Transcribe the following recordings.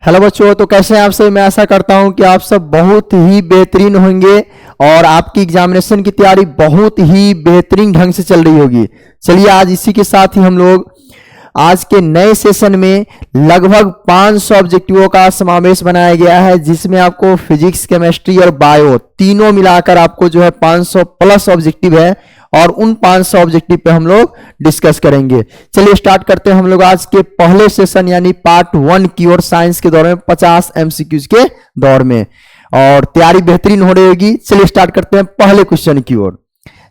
Hello बच्चों, तो कैसे हैं आप सब। मैं आशा करता हूं कि आप सब बहुत ही बेहतरीन होंगे और आपकी एग्जामिनेशन की तैयारी बहुत ही बेहतरीन ढंग से चल रही होगी। चलिए आज इसी के साथ ही हम लोग आज के नए सेशन में लगभग 500 ऑब्जेक्टिवों का समावेश बनाया गया है, जिसमें आपको फिजिक्स, केमिस्ट्री और बायो तीनों मिलाकर आपको जो है 500 प्लस ऑब्जेक्टिव है और उन 500 ऑब्जेक्टिव पे हम लोग डिस्कस करेंगे। चलिए स्टार्ट करते हैं हम लोग आज के पहले सेशन यानी पार्ट 1 की ओर, साइंस के दौर में 50 एमसीक्यूज के दौर में, और तैयारी बेहतरीन हो रही होगी। चलिए स्टार्ट करते हैं पहले क्वेश्चन की ओर।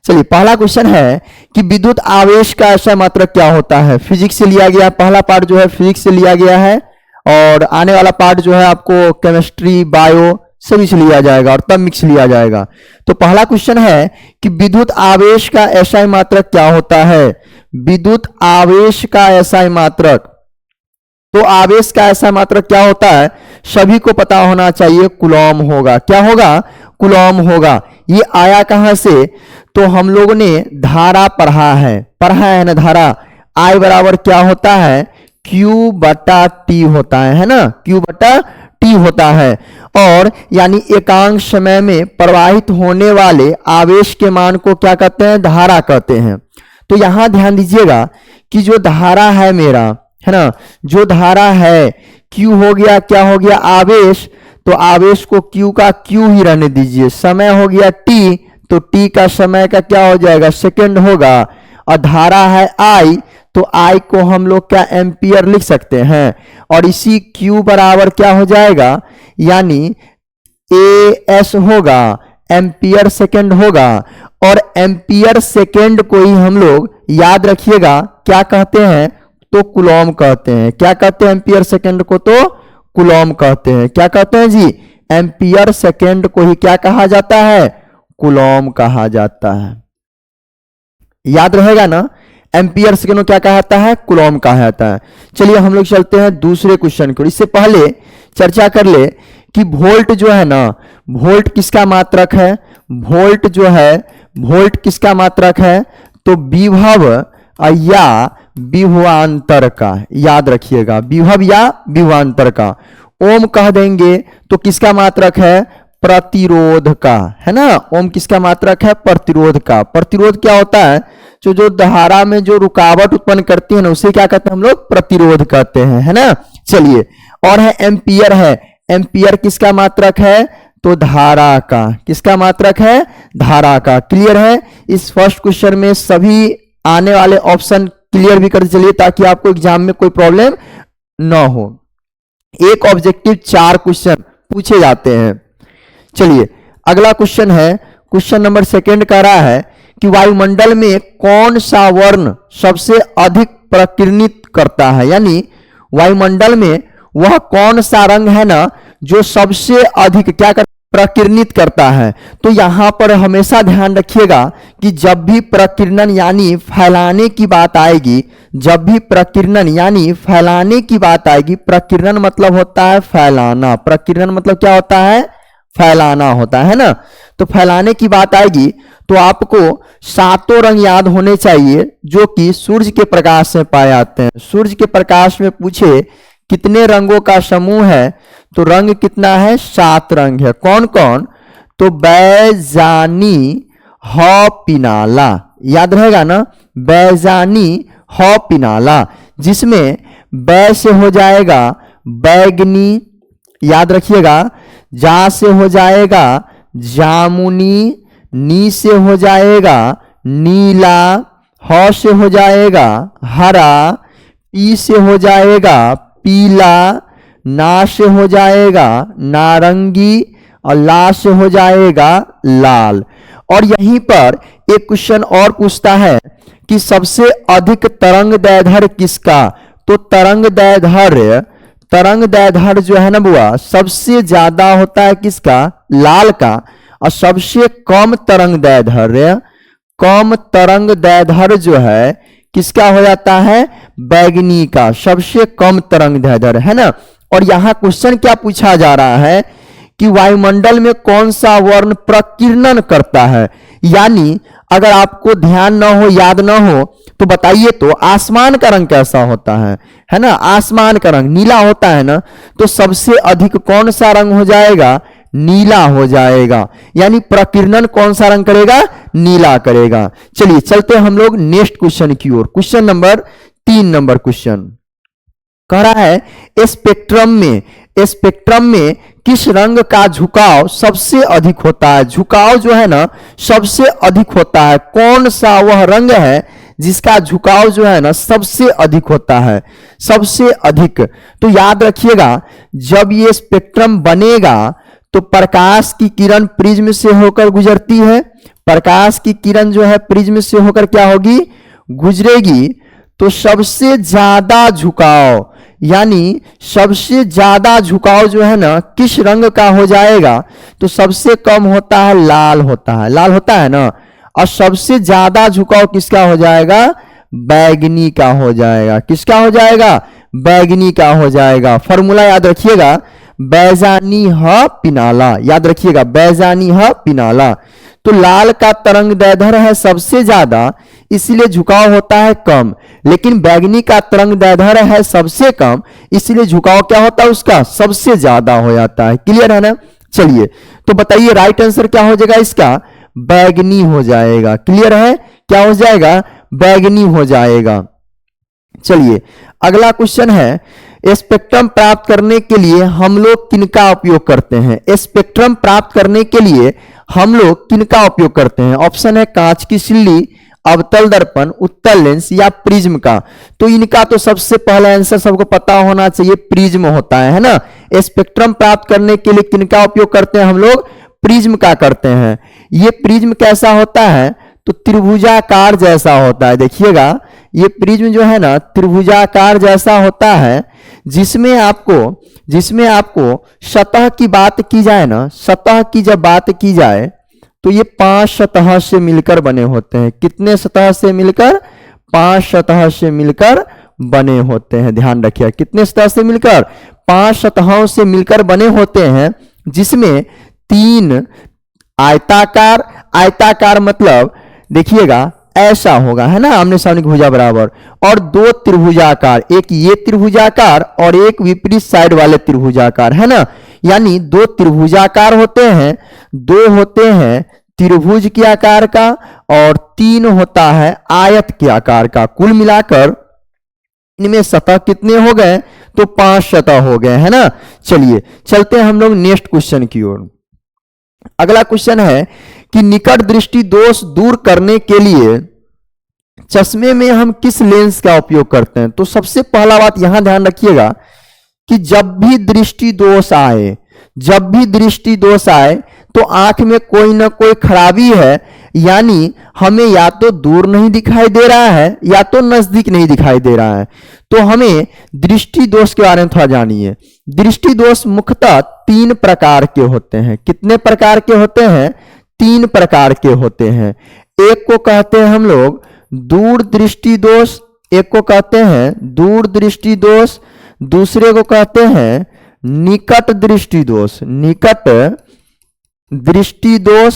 चलिए पहला क्वेश्चन है कि विद्युत आवेश का ऐसा मात्रक क्या होता है। फिजिक्स से लिया गया, पहला पार्ट जो है फिजिक्स से लिया गया है और आने वाला पार्ट जो है आपको केमिस्ट्री, बायो सभी से लिया जाएगा और तब मिक्स लिया जाएगा। तो पहला क्वेश्चन है कि विद्युत आवेश का एसआई मात्रक क्या होता है। विद्युत आवेश का एसआई मात्रक, तो आवेश का ऐसा मात्रक क्या होता है सभी को पता होना चाहिए, कूलॉम होगा। क्या होगा? कूलॉम होगा। ये आया कहां से? तो हम लोगों ने धारा पढ़ा है ना धारा। आई बराबर क्या होता है? Q बटा T होता है ना, Q बटा T होता है। और यानी एकांक समय में प्रवाहित होने वाले आवेश के मान को क्या कहते हैं? धारा कहते हैं। तो यहां ध्यान दीजिएगा कि जो धारा है मेरा, है ना, जो धारा है Q हो गया, क्या हो गया? आवेश। तो आवेश को Q का Q ही रहने दीजिए। समय हो गया T, तो T का समय का क्या हो जाएगा? सेकंड होगा। और धारा है I, तो I को हम लोग क्या एम्पियर लिख सकते हैं। और इसी Q बराबर क्या हो जाएगा? यानी AS होगा, एम्पियर सेकंड होगा। और एम्पियर सेकंड को ही हम लोग याद रखिएगा क्या कहते हैं? तो कूलॉम कहते हैं। क्या कहते हैं? एम्पियर सेकंड को तो कूलॉम कहते हैं। क्या कहते हैं जी? एम्पियर सेकंड को ही क्या कहा जाता है? कूलॉम कहा जाता है। याद रहेगा ना, एम्पियर सेकंड को क्या कहा जाता है? कूलॉम कहा जाता है। चलिए हम लोग चलते हैं दूसरे क्वेश्चन को। इससे पहले चर्चा कर ले कि वोल्ट जो है ना, वोल्ट किसका मात्रक है? वोल्ट जो है, वोल्ट किसका मात्रक है? तो विभव या विभवांतर का। याद रखिएगा, विभव या विभवांतर का। ओम कह देंगे तो किसका मात्रक है? प्रतिरोध का, है ना। ओम किसका मात्रक है? प्रतिरोध का। प्रतिरोध क्या होता है? जो धारा में जो रुकावट उत्पन्न करती है ना, उसे क्या कहते हैं हम लोग? प्रतिरोध कहते हैं, है ना। चलिए और है एम्पियर है। एम्पियर किसका मात्रक है? तो धारा का। किसका मात्रक है? धारा का। क्लियर है? इस फर्स्ट क्वेश्चन में सभी आने वाले ऑप्शन क्लियर भी करते चलिए ताकि आपको एग्जाम में कोई प्रॉब्लम ना हो। एक ऑब्जेक्टिव 4 क्वेश्चन पूछे जाते हैं। चलिए अगला क्वेश्चन है, क्वेश्चन नंबर 2 कह रहा है कि वायुमंडल में कौन सा वर्ण सबसे अधिक प्रकीर्णित करता है। यानी वायुमंडल में वह कौन सा रंग है ना जो सबसे अधिक क्या प्रकीर्णित करता है। तो यहां पर हमेशा ध्यान रखिएगा कि जब भी प्रकीर्णन यानी फैलाने की बात आएगी, जब भी प्रकीर्णन यानी फैलाने की बात आएगी, प्रकीर्णन मतलब होता है फैलाना। प्रकीर्णन मतलब क्या होता है? फैलाना होता है ना। तो फैलाने की बात आएगी तो आपको 7 रंग याद होने चाहिए जो कि सूर्य के प्रकाश में पाए जाते हैं। सूर्य के प्रकाश में पूछे कितने रंगों का समूह है, तो रंग कितना है? 7 रंग है। कौन कौन? तो बैजानी, ह पिनाला। याद रहेगा ना, बैजानी, ह पिनाला। जिसमें बै से हो जाएगा बैगनी, याद रखिएगा। जा से हो जाएगा जामुनी, नी से हो जाएगा नीला, ह से हो जाएगा हरा, पी से हो जाएगा पीला, ना से हो जाएगा नारंगी और ला से हो जाएगा लाल। और यहीं पर एक क्वेश्चन और पूछता है कि सबसे अधिक तरंग दैर्ध्य किसका। तो तरंग दैर्ध्य जो है ना बुआ, सबसे ज्यादा होता है किसका? लाल का। और सबसे कम तरंग दैर्ध्य जो है किसका हो जाता है? बैगनी का। सबसे कम तरंग दैर्ध्य, है ना। और यहां क्वेश्चन क्या पूछा जा रहा है कि वायुमंडल में कौन सा वर्ण प्रकीर्णन करता है। यानी अगर आपको ध्यान ना हो, याद ना हो, तो बताइए तो आसमान का रंग कैसा होता है ना, आसमान का रंग नीला होता है ना, तो सबसे अधिक कौन सा रंग हो जाएगा, नीला हो जाएगा। यानी प्रकीर्णन कौन सा रंग करेगा, नीला करेगा। चलिए चलते हैं हम लोग नेक्स्ट क्वेश्चन की ओर। क्वेश्चन नंबर 3 नंबर क्वेश्चन कह रहा है स्पेक्ट्रम में किस रंग का झुकाव सबसे अधिक होता है। झुकाव जो है ना सबसे अधिक होता है, कौन सा वह रंग है जिसका झुकाव जो है ना सबसे अधिक होता है, सबसे अधिक। तो याद रखिएगा जब ये स्पेक्ट्रम बनेगा तो प्रकाश की किरण प्रिज्म से होकर गुजरती है, प्रकाश की किरण जो है प्रिज्म से होकर क्या होगी, गुजरेगी। तो सबसे ज्यादा झुकाव, यानी सबसे ज्यादा झुकाव जो है ना किस रंग का हो जाएगा, तो सबसे कम होता है लाल होता है, लाल होता है ना, और सबसे ज्यादा झुकाव किसका हो जाएगा, बैगनी का हो जाएगा। किसका हो जाएगा, बैगनी का हो जाएगा। फॉर्मूला याद रखिएगा, बैजानी ह पिनाला, याद रखिएगा बैजानी ह पिनाला। तो लाल का तरंग दैर्ध्य है सबसे ज्यादा, इसलिए झुकाव होता है कम, लेकिन बैगनी का तरंग दैर्ध्य है सबसे कम, इसलिए झुकाव क्या होता है उसका, सबसे ज्यादा हो जाता है। क्लियर है ना। चलिए तो बताइए राइट आंसर क्या हो जाएगा इसका, बैगनी हो जाएगा। क्लियर है, क्या हो जाएगा, बैगनी हो जाएगा। चलिए अगला क्वेश्चन है, स्पेक्ट्रम प्राप्त करने के लिए हम लोग किनका उपयोग करते हैं। स्पेक्ट्रम प्राप्त करने के लिए हम लोग किनका उपयोग करते हैं। ऑप्शन है कांच की सिल्ली, अवतल दर्पण, उत्तल लेंस या प्रिज्म का। तो इनका तो सबसे पहला आंसर सबको पता होना चाहिए, प्रिज्म होता है ना। स्पेक्ट्रम प्राप्त करने के लिए किनका उपयोग करते हैं हम लोग, प्रिज्म का करते हैं। ये प्रिज्म कैसा होता है, तो त्रिभुजाकार जैसा होता है। देखिएगा ये प्रिज्म जो है ना त्रिभुजाकार जैसा होता है, जिसमें आपको सतह की बात की जाए ना, सतह की जब बात की जाए तो ये 5 सतह से मिलकर बने होते हैं। कितने सतह से मिलकर, 5 सतह से मिलकर बने होते हैं। ध्यान रखिए कितने सतह से मिलकर, 5 सतहों से मिलकर बने होते हैं, जिसमें 3 आयताकार, आयताकार मतलब देखिएगा ऐसा होगा है ना, आमने सामने की भुजा बराबर, और 2 त्रिभुजाकार, एक ये त्रिभुजाकार और एक विपरीत साइड वाले त्रिभुजाकार, है ना। यानी 2 त्रिभुजाकार होते हैं, 2 होते हैं त्रिभुज के आकार का, और 3 होता है आयत के आकार का। कुल मिलाकर इनमें सतह कितने हो गए, तो 5 सतह हो गए, है ना। चलिए चलते हैं हम लोग नेक्स्ट क्वेश्चन की ओर। अगला क्वेश्चन है कि निकट दृष्टि दोष दूर करने के लिए चश्मे में हम किस लेंस का उपयोग करते हैं। तो सबसे पहला बात यहां ध्यान रखिएगा कि जब भी दृष्टि दोष आए, जब भी दृष्टि दोष आए तो आंख में कोई ना कोई खराबी है, यानी हमें या तो दूर नहीं दिखाई दे रहा है या तो नजदीक नहीं दिखाई दे रहा है। तो हमें दृष्टि दोष के बारे में थोड़ा जानिए। दृष्टि दोष मुख्यतः 3 प्रकार के होते हैं। कितने प्रकार के होते हैं, 3 प्रकार के होते हैं। एक को कहते हैं हम लोग दूर दृष्टि दोष, एक को कहते हैं दूर दृष्टि दोष, दूसरे को कहते हैं निकट दृष्टि दोष, निकट दृष्टि दोष,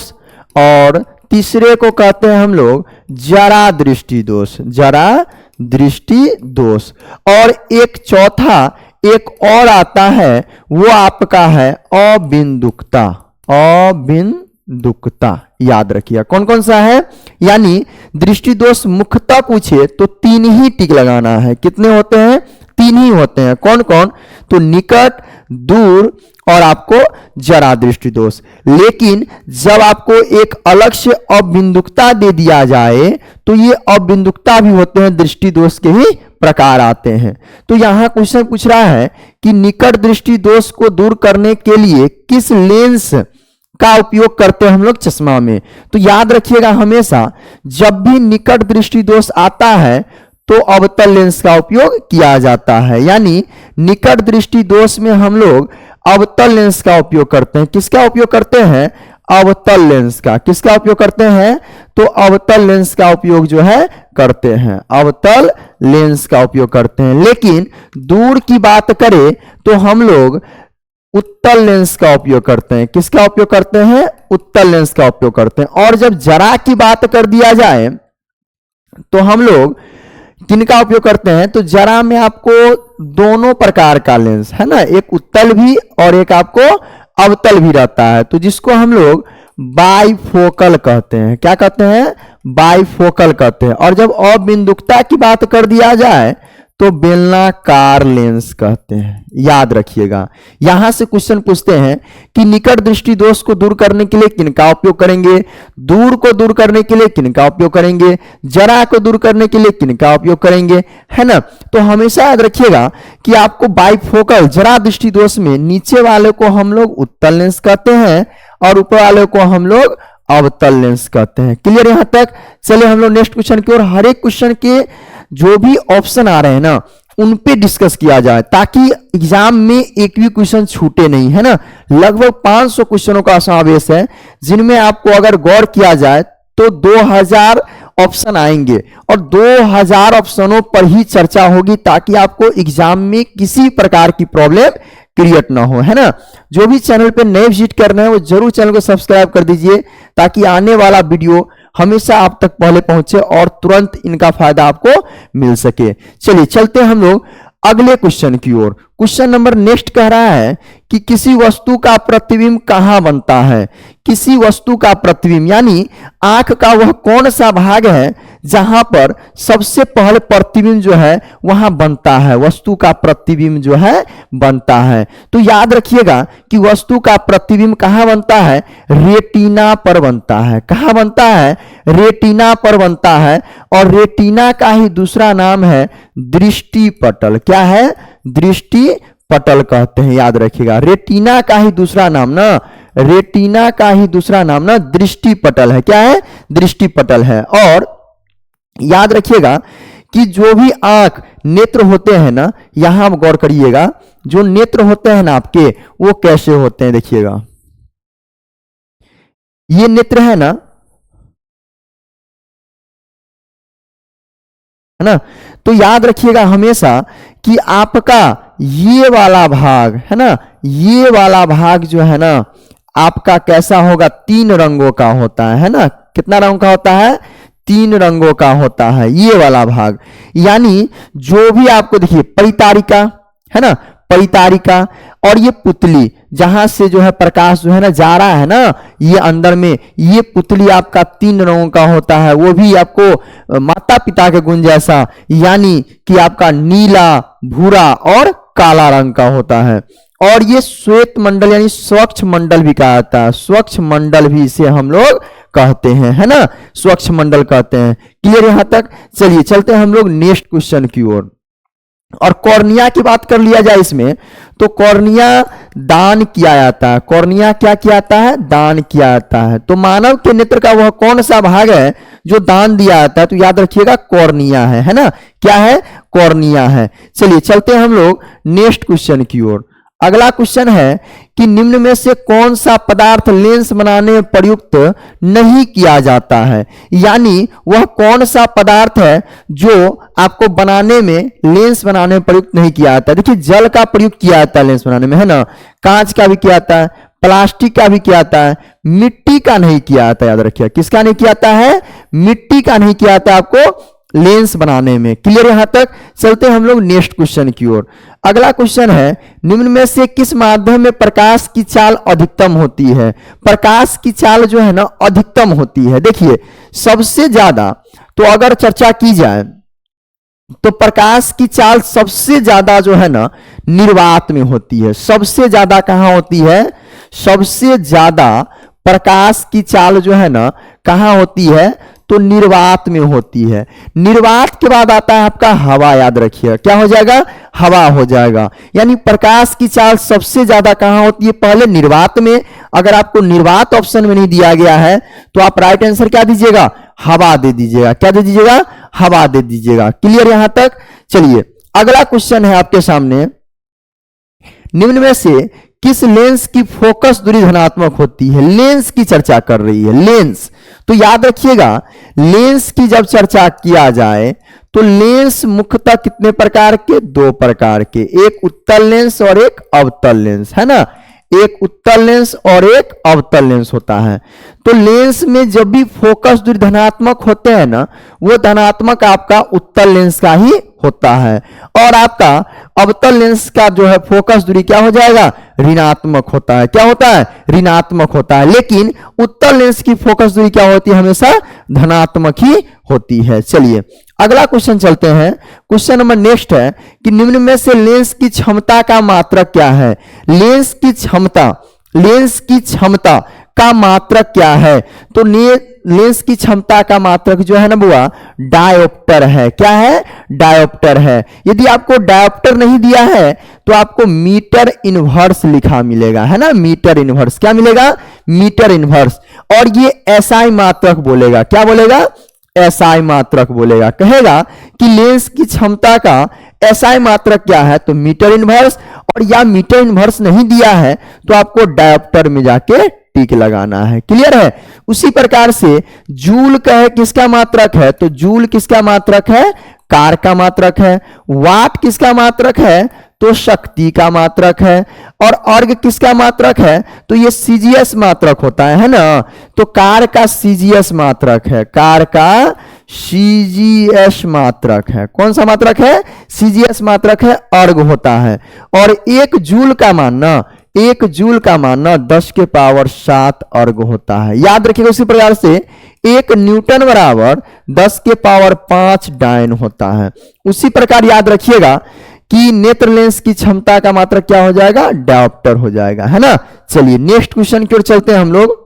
और तीसरे को कहते हैं हम लोग जरा दृष्टि दोष, जरा दृष्टि दोष। और एक चौथा एक और आता है, वो आपका है अबिंदुकता, अबिंदुकता। याद रखिए कौन कौन सा है, यानी दृष्टि दोष मुख्यतः पूछे तो 3 ही टिक लगाना है। कितने होते हैं, 3 ही होते हैं। कौन कौन, तो निकट, दूर और आपको जरा दृष्टि दोष। लेकिन जब आपको एक अलग से अबिंदुकता दे दिया जाए तो ये अबिंदुकता भी होते हैं, दृष्टि दोष के ही प्रकार आते हैं। तो यहां क्वेश्चन पूछ रहा है कि निकट दृष्टि दोष को दूर करने के लिए किस लेंस का उपयोग करते हैं हम लोग चश्मा में। तो याद रखिएगा हमेशा जब भी निकट दृष्टि दोष आता है तो अवतल लेंस का उपयोग किया जाता है। यानी निकट दृष्टि दोष में हम लोग अवतल लेंस का उपयोग करते हैं। किसका उपयोग करते हैं, अवतल लेंस का। किसका उपयोग करते हैं, तो अवतल लेंस का उपयोग जो है करते हैं, अवतल लेंस का उपयोग करते हैं। लेकिन दूर की बात करें तो हम लोग उत्तल लेंस का उपयोग करते हैं। किसका उपयोग करते हैं? उत्तल लेंस का उपयोग करते हैं। और जब जरा की बात कर दिया जाए तो हम लोग किनका उपयोग करते हैं? तो जरा में आपको दोनों प्रकार का लेंस है ना, एक उत्तल भी और एक आपको अवतल भी रहता है, तो जिसको हम लोग बाइफोकल कहते हैं। क्या कहते हैं? बाइफोकल कहते हैं। और जब अबिंदुकता की बात कर दिया जाए तो बेलनाकार लेंस कहते हैं। याद रखिएगा, यहां से क्वेश्चन पूछते हैं कि निकट दृष्टि दोष को दूर करने के लिए किनका उपयोग करेंगे, दूर को दूर करने के लिए किनका उपयोग करेंगे, जरा को दूर करने के लिए किनका उपयोग करेंगे, है ना। तो हमेशा याद रखिएगा कि आपको बाइफोकल जरा दृष्टि दोष में नीचे वाले को हम लोग उत्तल लेंस कहते हैं और ऊपर वाले को हम लोग अवतल लेंस कहते हैं। क्लियर यहां तक? चलिए हम लोग नेक्स्ट क्वेश्चन की ओर। हर एक क्वेश्चन के जो भी ऑप्शन आ रहे हैं ना उन पे डिस्कस किया जाए ताकि एग्जाम में एक भी क्वेश्चन छूटे नहीं, है ना। लगभग 500 क्वेश्चनों का समावेश है जिनमें आपको अगर गौर किया जाए तो 2000 ऑप्शन आएंगे और 2000 ऑप्शनों पर ही चर्चा होगी ताकि आपको एग्जाम में किसी प्रकार की प्रॉब्लम क्रिएट ना हो, है ना। जो भी चैनल पे नए विजिट कर रहे हैं वो जरूर चैनल को सब्सक्राइब कर दीजिए ताकि आने वाला वीडियो हमेशा आप तक पहले पहुंचे और तुरंत इनका फायदा आपको मिल सके। चलिए चलते हैं हम लोग अगले क्वेश्चन की ओर। क्वेश्चन नंबर नेक्स्ट कह रहा है कि किसी वस्तु का प्रतिबिंब कहां बनता है। किसी वस्तु का प्रतिबिंब यानी आंख का वह कौन सा भाग है जहां पर सबसे पहले प्रतिबिंब जो है वहां बनता है, वस्तु का प्रतिबिंब जो है बनता है। तो याद रखिएगा कि वस्तु का प्रतिबिंब कहां बनता है? रेटिना पर बनता है। कहां बनता है? रेटिना पर बनता है। और रेटिना का ही दूसरा नाम है दृष्टि पटल। क्या है? दृष्टि पटल कहते हैं। याद रखिएगा, रेटिना का ही दूसरा नाम ना, रेटिना का ही दूसरा नाम ना दृष्टि पटल है। क्या है? दृष्टि पटल है। और याद रखिएगा कि जो भी आंख नेत्र होते हैं ना, यहां आप गौर करिएगा, जो नेत्र होते हैं ना आपके वो कैसे होते हैं? देखिएगा, ये नेत्र है ना, है ना। तो याद रखिएगा हमेशा कि आपका ये वाला भाग है ना, ये वाला भाग जो है ना आपका कैसा होगा? 3 रंगों का होता है ना। कितना रंग का होता है? 3 रंगों का होता है ये वाला भाग। यानी जो भी आपको देखिए परितारिका है ना, परितारिका और ये पुतली जहां से जो है प्रकाश जो है ना जा रहा है ना, ये अंदर में ये पुतली आपका 3 रंगों का होता है, वो भी आपको माता पिता के गुण जैसा, यानी कि आपका नीला, भूरा और काला रंग का होता है। और ये श्वेत मंडल यानी स्वच्छ मंडल भी कहा जाता है, स्वच्छ मंडल भी इसे हम लोग कहते हैं, है ना, स्वच्छ मंडल कहते हैं। क्लियर यहां तक? चलिए चलते हैं हम लोग नेक्स्ट क्वेश्चन की ओर। और कॉर्निया की बात कर लिया जाए इसमें, तो कॉर्निया दान किया जाता है। कॉर्निया क्या किया जाता है? दान किया जाता है। तो मानव के नेत्र का वह कौन सा भाग है जो दान दिया जाता है? तो याद रखिएगा कॉर्निया है ना। क्या है? कॉर्निया है। चलिए चलते हैं हम लोग नेक्स्ट क्वेश्चन की ओर। अगला क्वेश्चन है कि निम्न में से कौन सा पदार्थ लेंस बनाने में प्रयुक्त नहीं किया जाता है। यानी वह कौन सा पदार्थ है जो आपको बनाने में, लेंस बनाने में प्रयुक्त नहीं किया जाता है। देखिए जल का प्रयोग किया जाता है लेंस बनाने में, है ना, कांच का भी किया जाता है, प्लास्टिक का भी किया जाता है, मिट्टी का नहीं किया जाता। याद रखिए किसका नहीं किया जाता है? मिट्टी का नहीं किया जाता आपको लेंस बनाने में। क्लियर यहां तक? चलते हम लोग नेक्स्ट क्वेश्चन की ओर। अगला क्वेश्चन है निम्न में से किस माध्यम में प्रकाश की चाल अधिकतम होती है। प्रकाश की चाल जो है ना अधिकतम होती है। देखिए सबसे ज्यादा तो अगर चर्चा की जाए तो प्रकाश की चाल सबसे ज्यादा जो है ना निर्वात में होती है। सबसे ज्यादा कहां होती है? सबसे ज्यादा प्रकाश की चाल जो है ना कहां होती है? तो निर्वात में होती है। निर्वात के बाद आता है आपका हवा। याद रखिए क्या हो जाएगा? हवा हो जाएगा। यानी प्रकाश की चाल सबसे ज्यादा कहां होती है? पहले निर्वात में। अगर आपको निर्वात ऑप्शन में नहीं दिया गया है तो आप राइट आंसर क्या दीजिएगा? हवा दे दीजिएगा। क्या दे दीजिएगा? हवा दे दीजिएगा। क्लियर यहां तक? चलिए अगला क्वेश्चन है आपके सामने, निम्न में से किस लेंस की फोकस दूरी धनात्मक होती है? लेंस की चर्चा कर रही है, लेंस। तो याद रखिएगा लेंस की जब चर्चा किया जाए तो लेंस मुख्यतः कितने प्रकार के? 2 प्रकार के, एक उत्तल लेंस और एक अवतल लेंस, है ना। एक उत्तल लेंस और एक अवतल लेंस होता है। तो लेंस में जब भी फोकस दूरी धनात्मक होते हैं ना, वो धनात्मक आपका उत्तल लेंस का ही होता है, और आपका अवतल लेंस का जो है फोकस दूरी क्या हो जाएगा, ऋणात्मक होता है। क्या होता है, ऋणात्मक होता है। लेकिन उत्तल लेंस की फोकस दूरी क्या होती है, हमेशा धनात्मक ही होती है। चलिए अगला क्वेश्चन चलते हैं। क्वेश्चन नंबर नेक्स्ट है कि निम्न में से लेंस की क्षमता का मात्रक क्या है। लेंस की क्षमता का मात्रक क्या है। तो लेंस की क्षमता का मात्रक जो है ना बुआ, डायोप्टर है। क्या है, डायोप्टर है। यदि आपको डायोप्टर नहीं दिया है तो आपको मीटर इनवर्स लिखा मिलेगा, है ना, मीटर इनवर्स। क्या मिलेगा, मीटर इनवर्स। और ये एसआई मात्रक बोलेगा। क्या बोलेगा, एसआई मात्रक बोलेगा। कहेगा कि लेंस की क्षमता का एसआई मात्रक क्या है, तो मीटर इनवर्स। और या मीटर इनवर्स नहीं दिया है तो आपको डायोप्टर में जाके टिक लगाना है। क्लियर है। उसी प्रकार से जूल का किसका मात्रक है, तो जूल किसका मात्रक है, कार का मात्रक है। वाट किसका मात्रक है, तो शक्ति का मात्रक है। और अर्ग किसका मात्रक है, तो ये सीजीएस मात्रक होता है ना। तो कार का सीजीएस मात्रक है, कार का सीजीएस मात्रक है। कौन सा मात्रक है, सीजीएस मात्रक है, अर्ग होता है। और एक जूल का मानना 10 के पावर 7 अर्ग होता है। याद रखिएगा। उसी प्रकार से एक न्यूटन बराबर 10 के पावर 5 डायन होता है। उसी प्रकार याद रखिएगा कि नेत्र लेंस की क्षमता का मात्रक क्या हो जाएगा, डायोप्टर हो जाएगा, है ना। चलिए नेक्स्ट क्वेश्चन की ओर चलते हैं हम लोग।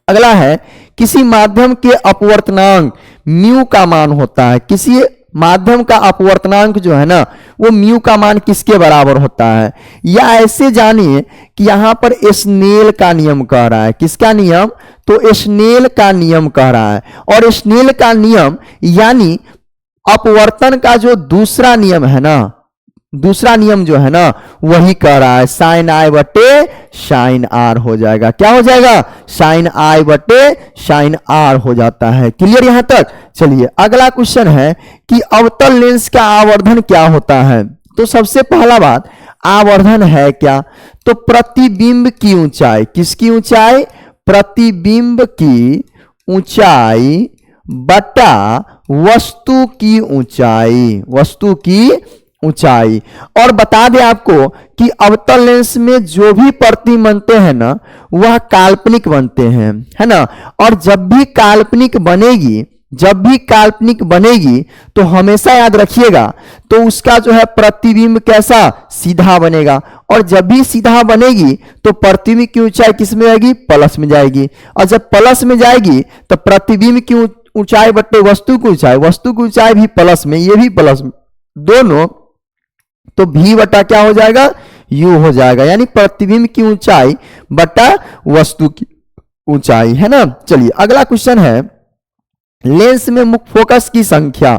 अगला है, किसी माध्यम के अपवर्तनांक म्यू का मान होता है। किसी माध्यम का अपवर्तनांक जो है ना, वो म्यू का मान किसके बराबर होता है। या ऐसे जानिए कि यहां पर स्नेल का नियम कह रहा है। किसका नियम, तो स्नेल का नियम कह रहा है। और स्नेल का नियम यानी अपवर्तन का जो दूसरा नियम है ना, दूसरा नियम जो है ना, वही कह रहा है साइन आई बटे साइन आर हो जाएगा। क्या हो जाएगा, साइन आई बटे साइन आर हो जाता है। क्लियर यहां तक। चलिए अगला क्वेश्चन है कि अवतल लेंस का आवर्धन क्या होता है। तो सबसे पहला बात, आवर्धन है क्या, तो प्रतिबिंब की ऊंचाई। किसकी ऊंचाई, प्रतिबिंब की ऊंचाई बटा वस्तु की ऊंचाई, वस्तु की ऊंचाई। और बता दें आपको कि अवतल लेंस में जो भी प्रतिबिंब बनते हैं ना, वह काल्पनिक बनते हैं, है ना। और जब भी काल्पनिक बनेगी तो हमेशा याद रखिएगा, तो उसका जो है प्रतिबिंब कैसा, सीधा बनेगा। और जब भी सीधा बनेगी तो प्रतिबिंब की ऊंचाई किस में जाएगी, प्लस में जाएगी। और जब प्लस में जाएगी तो प्रतिबिंब की ऊंचाई बटे वस्तु की ऊंचाई भी प्लस में, ये भी प्लस में, दोनों। तो भी बटा क्या हो जाएगा, यू हो जाएगा। यानी प्रतिबिंब की ऊंचाई बटा वस्तु की ऊंचाई, है ना। चलिए अगला क्वेश्चन है, लेंस में मुख्य फोकस की संख्या।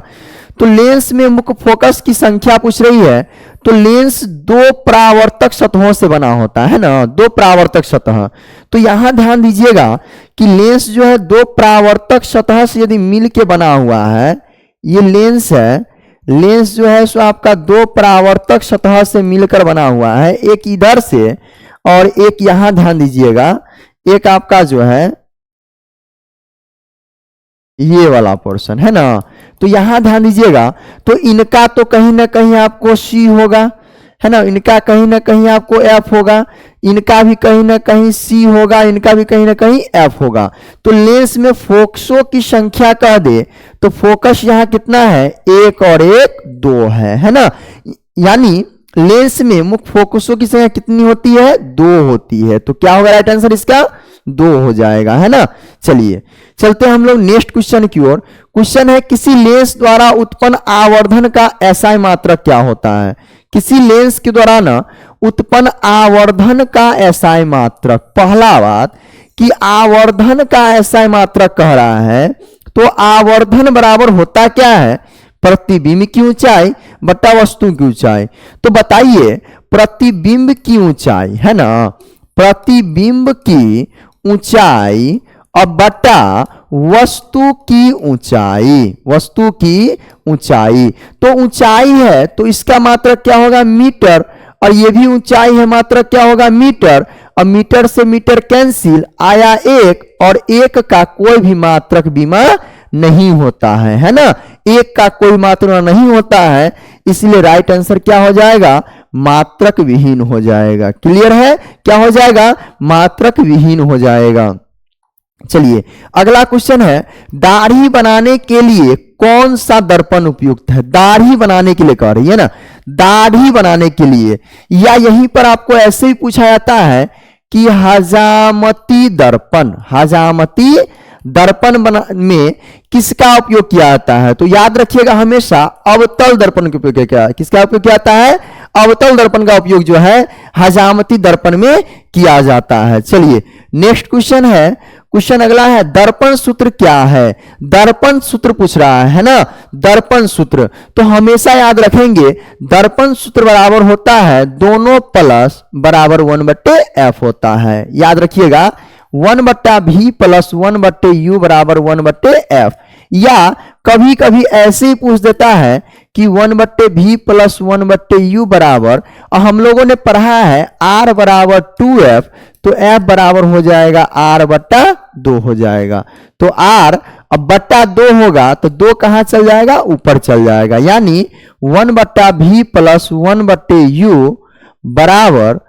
तो लेंस में मुख्य फोकस की संख्या पूछ रही है। तो लेंस 2 परावर्तक सतहों से बना होता है ना, 2 परावर्तक सतह। तो यहां ध्यान दीजिएगा कि लेंस जो है 2 परावर्तक सतह से यदि मिल के बना हुआ है, ये लेंस है, लेंस जो है सो आपका 2 परावर्तक सतह से मिलकर बना हुआ है, एक इधर से और एक यहां, ध्यान दीजिएगा, एक आपका जो है ये वाला पोर्शन है ना। तो यहां ध्यान दीजिएगा, तो इनका तो कहीं ना कहीं आपको सी होगा, है ना, इनका कहीं ना कहीं आपको एफ होगा, इनका भी कहीं ना कहीं सी होगा, इनका भी कहीं ना कहीं एफ होगा। तो लेंस में फोकसों की संख्या कह दे तो फोकस यहां कितना है, 1 और 1 2 है ना। यानी लेंस में मुख्य फोकसों की संख्या कितनी होती है, 2 होती है। तो क्या होगा राइट आंसर इसका, 2 हो जाएगा, है ना। चलिए चलते हैं हम लोग नेक्स्ट क्वेश्चन की ओर। क्वेश्चन है, किसी लेंस द्वारा उत्पन्न आवर्धन का एसआई मात्रक क्या होता है। किसी लेंस के द्वारा ना उत्पन्न आवर्धन का एसआई मात्रक। पहला बात कि आवर्धन का एसआई मात्रक कह रहा है, तो आवर्धन बराबर होता क्या है, प्रतिबिंब की ऊंचाई बटा वस्तु की ऊंचाई। तो बताइए प्रतिबिंब की ऊंचाई, है ना, प्रतिबिंब की ऊंचाई और बटा वस्तु की ऊंचाई, वस्तु की ऊंचाई। तो ऊंचाई है तो इसका मात्रक क्या होगा, मीटर। और ये भी ऊंचाई है मात्रक क्या होगा मीटर, और मीटर से मीटर कैंसिल आया एक, और एक का कोई भी मात्रक बीमा नहीं होता है ना, एक का कोई मात्रक नहीं होता है, इसलिए राइट आंसर क्या हो जाएगा, मात्रक विहीन हो जाएगा। क्लियर है, क्या हो जाएगा, मात्रक विहीन हो जाएगा। चलिए अगला क्वेश्चन है, दाढ़ी बनाने के लिए कौन सा दर्पण उपयुक्त है, दाढ़ी बनाने के लिए कह रही है ना, दाढ़ी बनाने के लिए, या यहीं पर आपको ऐसे ही पूछा जाता है कि हजामती दर्पण, हजामती दर्पण में किसका उपयोग किया जाता है, तो याद रखिएगा हमेशा अवतल दर्पण का उपयोग किया, किसका उपयोग किया जाता है, अवतल दर्पण का उपयोग जो है हजामती दर्पण में किया जाता है। चलिए नेक्स्ट क्वेश्चन है, क्वेश्चन अगला है, दर्पण सूत्र क्या है, दर्पण सूत्र पूछ रहा है ना, दर्पण सूत्र तो हमेशा याद रखेंगे दर्पण सूत्र बराबर होता है दोनों प्लस बराबर 1/f होता है, याद रखिएगा 1/v प्लस 1/u बराबर 1/f, या कभी कभी ऐसे ही पूछ देता है कि 1/v प्लस 1/u बराबर, और हम लोगों ने पढ़ा है r बराबर 2f, तो f बराबर हो जाएगा r/2 हो जाएगा, तो r अब बट्टा 2 होगा तो 2 कहां चल जाएगा, ऊपर चल जाएगा, यानी 1/v प्लस 1/u बराबर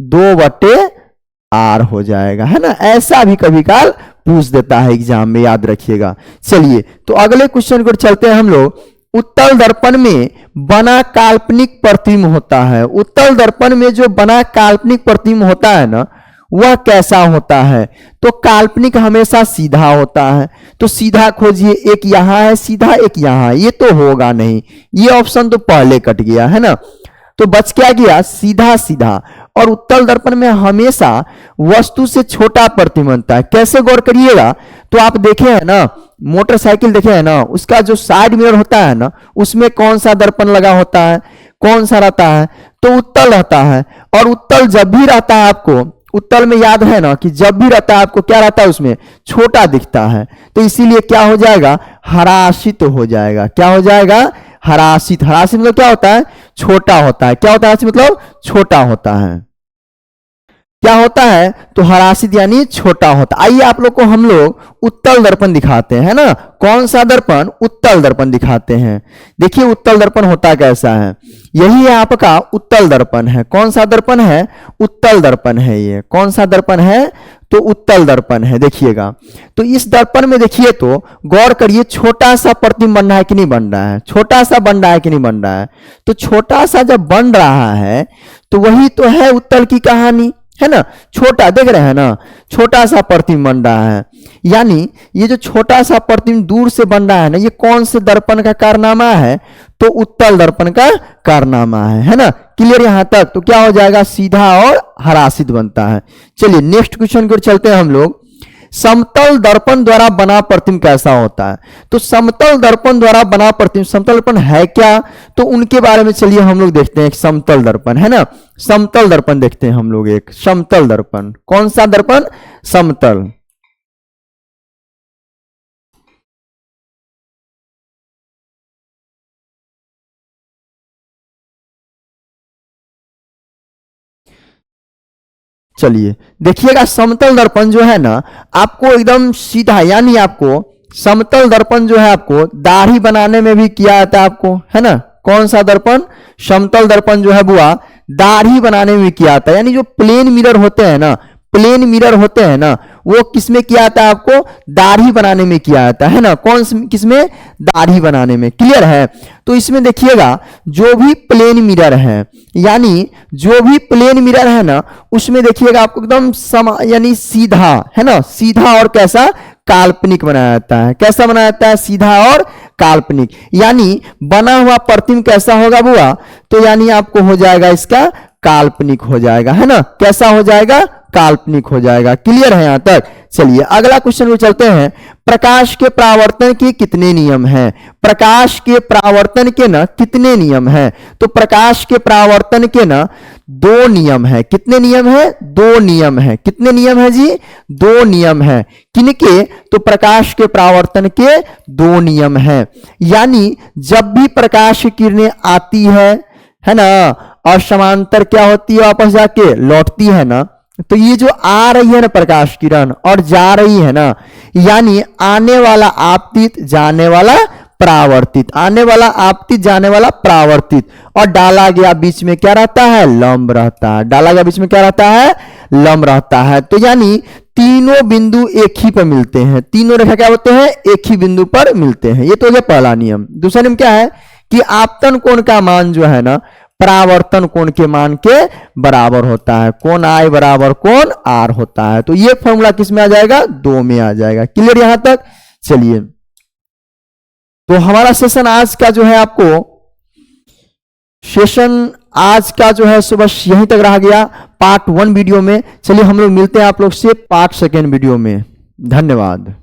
2/r हो जाएगा, है ना, ऐसा भी कभी काल पूछ देता है एग्जाम में, याद रखिएगा। चलिए तो अगले क्वेश्चन को चलते हैं हम लोग, उत्तल दर्पण में बना काल्पनिक प्रतिबिंब होता है, उत्तल दर्पण में जो बना काल्पनिक प्रतिबिंब होता है ना, वह कैसा होता है, तो काल्पनिक हमेशा सीधा होता है, तो सीधा खोजिए, एक यहां है सीधा, एक यहां, ये तो होगा नहीं, ये ऑप्शन तो पहले कट गया है ना, तो बच क्या गया, सीधा सीधा। और उत्तल दर्पण में हमेशा वस्तु से छोटा प्रतिबिंब बनता है, कैसे गौर करिएगा, तो आप देखे हैं ना मोटरसाइकिल देखे हैं ना, उसका जो साइड मिरर होता है ना, उसमें कौन सा दर्पण लगा होता है, कौन सा रहता है, तो उत्तल रहता है, और उत्तल जब भी रहता है आपको, उत्तल में याद है ना कि जब भी रहता है आपको क्या रहता है, उसमें छोटा दिखता है, तो इसीलिए क्या हो जाएगा, हराशित हो जाएगा, क्या हो जाएगा, हराशित, हराशित मतलब क्या होता है, छोटा होता है, क्या होता है मतलब छोटा होता है, क्या होता है, तो हराशित यानी छोटा होता। आइए आप लोग को हम लोग उत्तल दर्पण दिखाते हैं ना, कौन सा दर्पण, उत्तल दर्पण दिखाते हैं। देखिए उत्तल दर्पण होता कैसा है, यही है आपका उत्तल दर्पण है, कौन सा दर्पण है, उत्तल दर्पण है, ये कौन सा दर्पण है, तो उत्तल दर्पण है। देखिएगा तो इस दर्पण में देखिए तो गौर करिए, छोटा सा प्रतिबिंब बन रहा है कि नहीं बन रहा है, छोटा सा बन रहा है कि नहीं बन रहा है, तो छोटा सा जब बन रहा है तो वही तो है उत्तल की कहानी, है ना, छोटा देख रहे हैं ना, छोटा सा प्रतिबिंब बन रहा है, यानी ये जो छोटा सा प्रतिबिंब दूर से बन रहा है ना, ये कौन से दर्पण का कारनामा है, तो उत्तल दर्पण का कारनामा है ना। क्लियर यहां तक, तो क्या हो जाएगा, सीधा और हराशित बनता है। चलिए नेक्स्ट क्वेश्चन को चलते हैं हम लोग, समतल दर्पण द्वारा बना प्रतिबिंब कैसा होता है, तो समतल दर्पण द्वारा बना प्रतिबिंब, समतल दर्पण है क्या, तो उनके बारे में चलिए हम लोग देखते हैं। एक समतल दर्पण है ना, समतल दर्पण देखते हैं हम लोग, एक समतल दर्पण, कौन सा दर्पण, समतल। चलिए देखिएगा समतल दर्पण जो है ना, आपको एकदम सीधा, यानी आपको समतल दर्पण जो है आपको दाढ़ी बनाने में भी किया जाता है आपको, है ना, कौन सा दर्पण, समतल दर्पण जो है बुआ दाढ़ी बनाने में किया जाता है, यानी जो प्लेन मिरर होते हैं ना, प्लेन मिरर होते हैं ना, वो किसमें किया जाता है, आपको दाढ़ी बनाने में किया जाता है ना, कौन किसमें, दाढ़ी बनाने में। क्लियर है, तो इसमें देखिएगा जो भी प्लेन मिरर है, यानी जो भी प्लेन मिरर है ना, उसमें देखिएगा आपको एकदम यानी सीधा, है ना, सीधा और कैसा, काल्पनिक बनाया जाता है, कैसा बनाया जाता है, सीधा और काल्पनिक, यानी बना हुआ प्रतिबिंब कैसा होगा बुआ, तो यानी आपको हो जाएगा इसका काल्पनिक हो जाएगा, है ना, कैसा हो जाएगा, काल्पनिक हो जाएगा। क्लियर है यहां तक। चलिए अगला क्वेश्चन को चलते हैं, प्रकाश के परावर्तन के कितने नियम हैं, प्रकाश के परावर्तन के ना कितने नियम हैं, तो प्रकाश के परावर्तन के ना 2 नियम है, कितने नियम है, 2 नियम है, कितने नियम है जी, 2 नियम है, किनके, तो प्रकाश के परावर्तन के 2 नियम है, यानी जब भी प्रकाश की किरणें आती है, है ना, और समांतर क्या होती है, वापस जाके लौटती है ना। तो ये जो आ रही है ना प्रकाश किरण और जा रही है ना, यानी आने वाला आपतित, जाने वाला परावर्तित, आने वाला आपतित, जाने वाला परावर्तित, और डाला गया बीच में क्या रहता है, लंब रहता है। डाला गया बीच में क्या रहता है, लंब रहता है। तो यानी तीनों बिंदु एक ही पर मिलते हैं, तीनों रेखा क्या होते हैं, एक ही बिंदु पर मिलते हैं। ये तो हो गया पहला नियम। दूसरा नियम क्या है कि आपतन कोण का मान जो है ना परावर्तन कोण के मान के बराबर होता है। कोण आई बराबर कोण आर होता है। तो ये फॉर्मूला किस में आ जाएगा, 2 में आ जाएगा। क्लियर यहां तक? चलिए, तो हमारा सेशन आज का जो है, आपको सेशन आज का जो है सो बस यहीं तक रह गया पार्ट 1 वीडियो में। चलिए हम लोग मिलते हैं आप लोग से पार्ट 2 वीडियो में। धन्यवाद।